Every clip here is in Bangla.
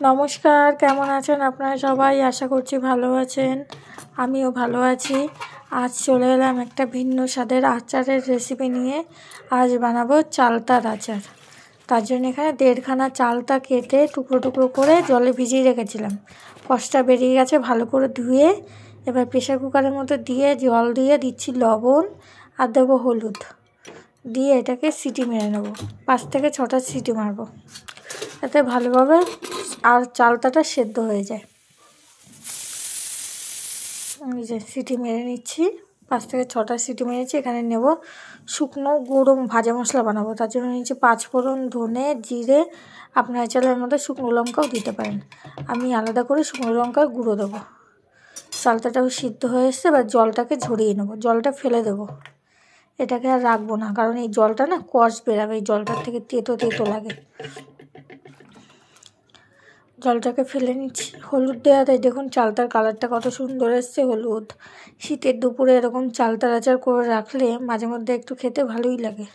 নমস্কার, কেমন আছেন আপনারা সবাই? আশা করছি ভালো আছেন। আমিও ভালো আছি। আজ চলে এলাম একটা ভিন্ন স্বাদের আচারের রেসিপি নিয়ে। আজ বানাবো চালতার আচার। তার জন্য এখানে 1.5 খানা চালতা কেটে টুকরো টুকরো করে জলে ভিজিয়ে রেখেছিলাম। কষটা বেরিয়ে গেছে, ভালো করে ধুয়ে এবার প্রেশার কুকারের মধ্যে দিয়ে জল দিয়ে দিচ্ছি লবণ আর দেবো হলুদ, দিয়ে এটাকে সিটি মেরে নেবো। 5 থেকে 6টা সিটি মারবো, এতে ভালোভাবে আর চালতাটা সেদ্ধ হয়ে যায়। এই যে সিটি মেরে নিচ্ছি, 5 থেকে 6টা সিটি মেরেছি। এখানে নেব শুকনো গুঁড়ো ভাজা মশলা বানাবো, তার জন্য নিচ্ছি 5 ফোড়ন, ধনে, জিরে। আপনার চালের মধ্যে শুকনো লঙ্কাও দিতে পারেন। আমি আলাদা করে শুকনো লঙ্কার গুঁড়ো দেবো। চালতাটাও সিদ্ধ হয়ে এসছে, এবার জলটাকে ঝরিয়ে নেবো, জলটা ফেলে দেবো। এটাকে আর রাখবো না, কারণ এই জলটা না কষ বেরাবে, এই জলটার থেকে তেতো তেতো লাগে। জলটাকে ফেলে নিচ্ছি। হলুদ দেওয়াতে দেখুন চালতার কালারটা কত সুন্দর এসছে, হলুদ। শীতের দুপুরে এরকম চালতার আচার করে রাখলে মাঝে মধ্যে একটু খেতে ভালোই লাগে।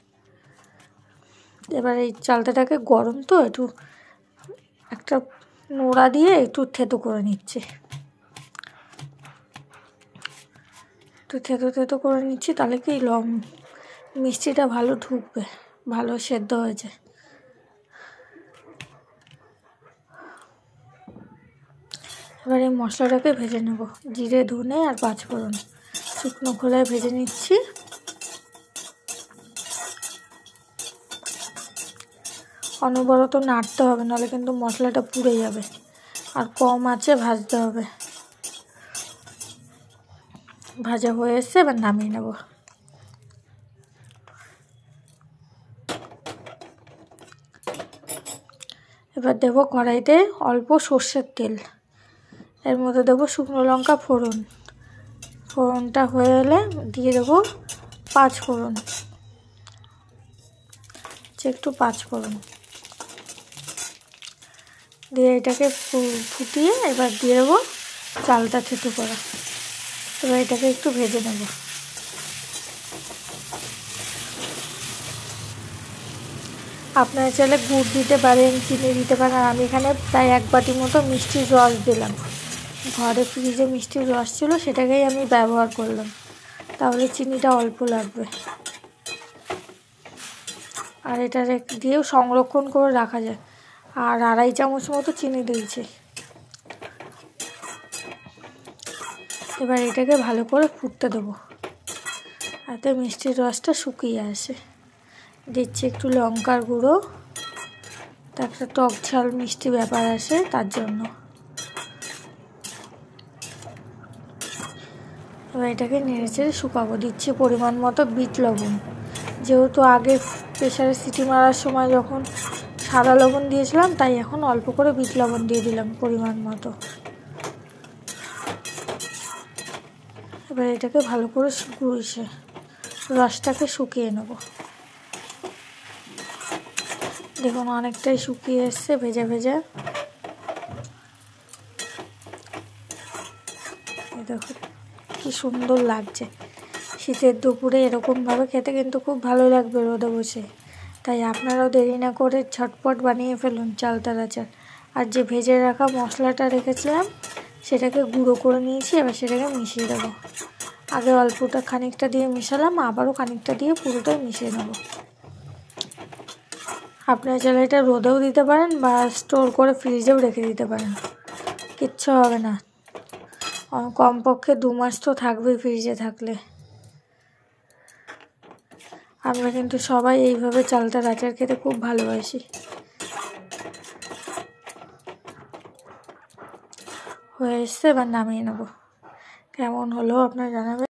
এবার এই চালতাটাকে গরম তো একটু একটা নোড়া দিয়ে একটু থেতো করে নিচ্ছি, একটু থেতো থেতো করে নিচ্ছি, তাহলে কি মিষ্টিটা ভালো ঢুকবে, ভালো সেদ্ধ হয়েছে। এবার এই মশলাটাকে ভেজে নেব, জিরে, ধনে আর 5 ফোড়ন শুকনো খোলায় ভেজে নিচ্ছি। অনবরত নাড়তে হবে, নাহলে কিন্তু মশলাটা পুড়ে যাবে, আর কম আঁচে ভাজতে হবে। ভাজা হয়ে এসছে, এবার নামিয়ে নেব। এবার দেবো কড়াইতে অল্প সর্ষের তেল, এর মধ্যে দেবো শুকনো লঙ্কা ফোড়ন। ফোড়নটা হয়ে এলে দিয়ে দেবো 5 ফোড়ন, একটু 5 ফোড়ন দিয়ে এটাকে ফুটিয়ে এবার দিয়ে দেবো চালটা থেতো করা। এবার এটাকে একটু ভেজে নেব। আপনারা চাইলে গুড় দিতে পারেন, চিনি দিতে পারেন, আর আমি এখানে প্রায় 1 বাটি মতো মিষ্টির রস দিলাম। ঘরে ফ্রিজে মিষ্টির রস ছিল, সেটাকেই আমি ব্যবহার করলাম, তাহলে চিনিটা অল্প লাগবে। আর এটা দিয়েও সংরক্ষণ করে রাখা যায়। আর 2.5 চামচ মতো চিনি দিয়েছি। এবার এটাকে ভালো করে ফুটতে দেবো, যাতে মিষ্টির রসটা শুকিয়ে আসে। দিচ্ছি একটু লঙ্কার গুঁড়ো, একটা টক ঝাল মিষ্টি ব্যাপার আসে তার জন্য। এবার এটাকে নেড়ে চেড়ে শুকাবো। দিচ্ছি পরিমাণ মতো বিট লবণ, যেহেতু আগে প্রেসারে সিটি মারার সময় যখন সাদা লবণ দিয়েছিলাম, তাই এখন অল্প করে বিট লবণ দিয়ে দিলাম পরিমাণ মতো। এবার এটাকে ভালো করে রসটাকে শুকিয়ে নেব। দেখুন অনেকটাই শুকিয়ে এসছে, ভেজা ভেজা। দেখুন কি সুন্দর লাগছে। শীতের দুপুরে এরকমভাবে খেতে কিন্তু খুব ভালো লাগবে রোদে বসে। তাই আপনারাও দেরি না করে ঝটপট বানিয়ে ফেলুন চালতার আচার। আর যে ভেজে রাখা মশলাটা রেখেছিলাম, সেটাকে গুঁড়ো করে নিয়েছি, এবার সেটাকে মিশিয়ে দেবো। আগে অল্পটা খানিকটা দিয়ে মিশালাম, আবারও খানিকটা দিয়ে পুরোটাই মিশিয়ে নেব। আপনারা চাইলে এটা রোদেও দিতে পারেন বা স্টোর করে ফ্রিজেও রেখে দিতে পারেন, কিচ্ছু হবে না। কমপক্ষে 2 মাস তো থাকবেই ফ্রিজে থাকলে। আমরা কিন্তু সবাই এইভাবে চালতার আচার খেতে খুব ভালোবাসি। হয়ে এসছে, এবার নামিয়ে নেব। কেমন হলো আপনারা জানাবেন।